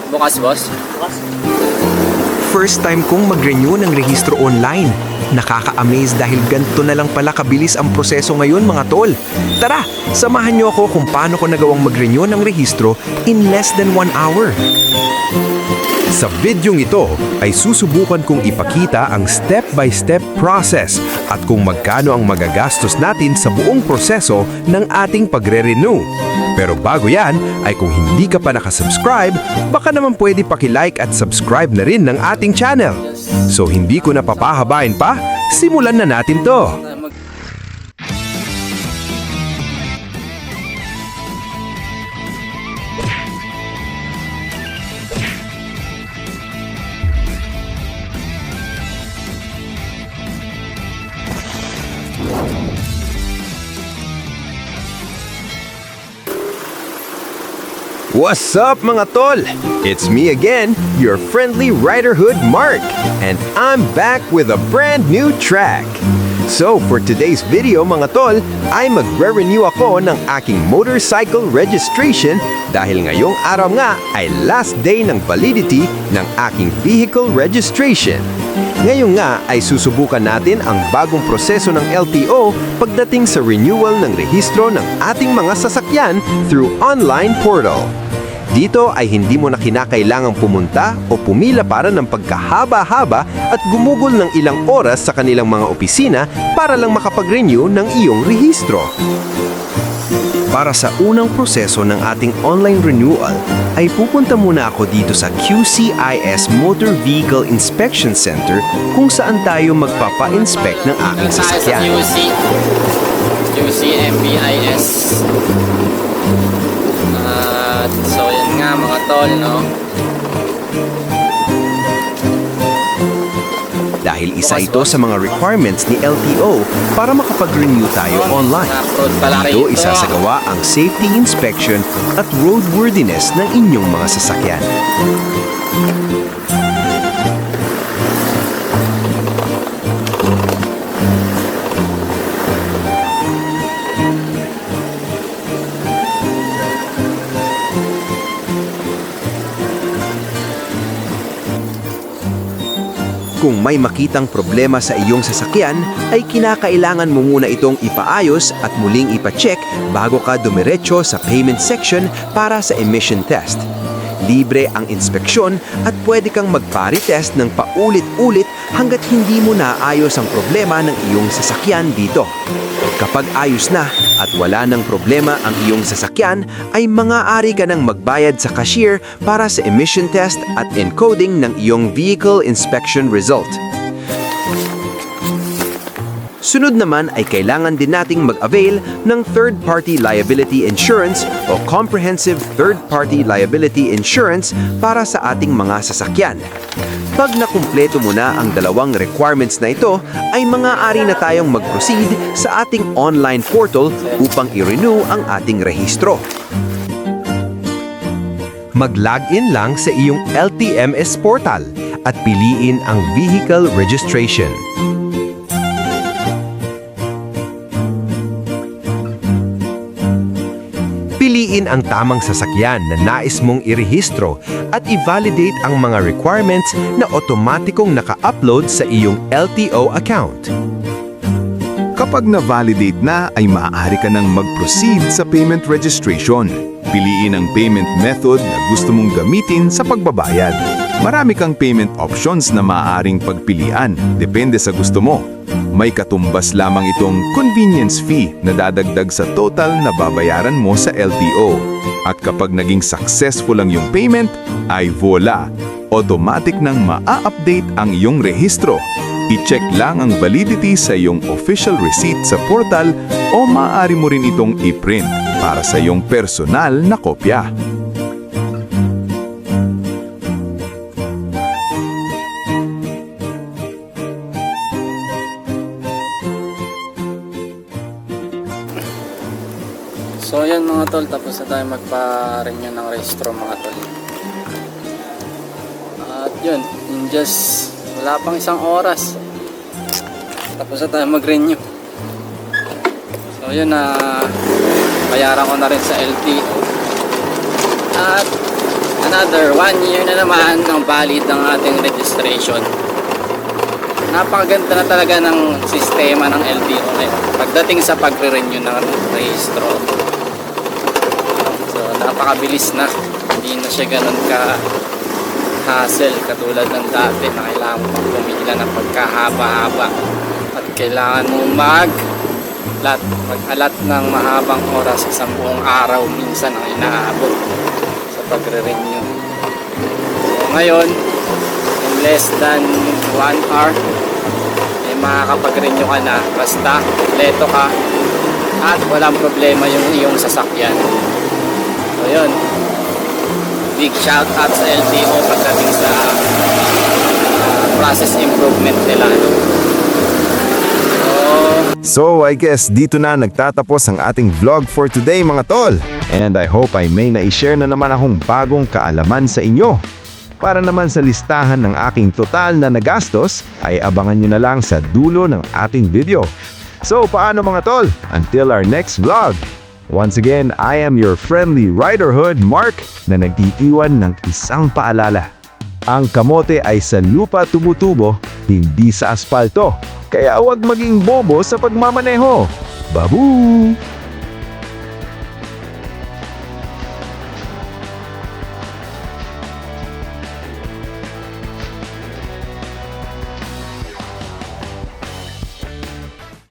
Bukas, boss. First time kong mag-renew ng rehistro online. Nakaka-amaze dahil ganito na lang pala kabilis ang proseso ngayon mga tol. Tara, samahan niyo ako kung paano ko nagawang mag-renew ng rehistro in less than 1 hour. Sa videong ito ay susubukan kong ipakita ang step-by-step process at kung magkano ang magagastos natin sa buong proseso ng ating pagre-renew. Pero bago yan ay kung hindi ka pa nakasubscribe, baka naman pwede paki-like at subscribe na rin ng ating channel. So hindi ko na papahabain pa, simulan na natin to. What's up mga tol? It's me again, your friendly Riderhood Mark, and I'm back with a brand new track. So for today's video mga tol, ay magre-renew ako ng aking motorcycle registration dahil ngayong araw nga ay last day ng validity ng aking vehicle registration. Ngayon nga ay susubukan natin ang bagong proseso ng LTO pagdating sa renewal ng rehistro ng ating mga sasakyan through online portal. Dito ay hindi mo na kinakailangang pumunta o pumila para ng pagkahaba-haba at gumugol ng ilang oras sa kanilang mga opisina para lang makapag-renew ng iyong rehistro. Para sa unang proseso ng ating online renewal, ay pupunta muna ako dito sa QCIS Motor Vehicle Inspection Center kung saan tayo magpapa-inspect ng aking sasakyan. QC MBIS. So yan nga mga tol, no? Dahil isa ito sa mga requirements ni LTO para makapag-renew tayo online. Dito isasagawa ang safety inspection at roadworthiness ng inyong mga sasakyan. Kung may makitang problema sa iyong sasakyan, ay kinakailangan mo muna itong ipaayos at muling ipacheck bago ka dumiretso sa payment section para sa emission test. Libre ang inspeksyon at pwede kang magpa-retest ng paulit-ulit hanggat hindi mo naayos ang problema ng iyong sasakyan dito. Kapag ayos na at wala ng problema ang iyong sasakyan, ay maaari ka nang magbayad sa cashier para sa emission test at encoding ng iyong vehicle inspection result. Sunod naman ay kailangan din nating mag-avail ng third-party liability insurance o comprehensive third-party liability insurance para sa ating mga sasakyan. Pag nakumpleto mo na ang dalawang requirements na ito, ay maaari na tayong mag-proceed sa ating online portal upang i-renew ang ating rehistro. Mag-login lang sa iyong LTMS portal at piliin ang vehicle registration. Piliin ang tamang sasakyan na nais mong irehistro at i-validate ang mga requirements na otomatikong naka-upload sa iyong LTO account. Kapag na-validate na, ay maaari ka nang mag-proceed sa payment registration. Piliin ang payment method na gusto mong gamitin sa pagbabayad. Marami kang payment options na maaaring pagpilian, depende sa gusto mo. May katumbas lamang itong convenience fee na dadagdag sa total na babayaran mo sa LTO. At kapag naging successful ang iyong payment, ay voila! Automatic nang ma-update ang iyong rehistro. I-check lang ang validity sa iyong official receipt sa portal o maaari mo rin itong i-print para sa iyong personal na kopya. So yan mga tol, tapos na tayo magpa-renew ng rehistro mga tol. At yun, in just wala pang isang oras, tapos na tayo mag-renew. So yun na, bayaran ko na rin sa LTO. At Another 1 year na naman ang valid ng ating registration. Napakaganda na talaga ng sistema ng LTO ngayon pagdating sa pagre-renew ng rehistro. So napakabilis na, hindi na siya ganun ka hassle katulad ng dati na kailangan mo pumila ng pagkahaba-haba at kailangan mo mag-alat ng mahabang oras, isang buong araw minsan ang inaabot sa pagre-renew. So ngayon, in less than 1 hour ay makakapag-renew ka na basta kompleto ka at walang problema yung iyong sasakyan. So yun, big shout out sa LTO pagdating sa process improvement nila. So I guess dito na nagtatapos ang ating vlog for today mga tol. And I hope ay may na-share na naman akong bagong kaalaman sa inyo. Para naman sa listahan ng aking total na nagastos, ay abangan nyo na lang sa dulo ng ating video. So paano mga tol? Until our next vlog. Once again, I am your friendly Riderhood Mark na nag-iiwan ng isang paalala. Ang kamote ay sa lupa tumutubo, hindi sa aspalto. Kaya huwag maging bobo sa pagmamaneho. Babu!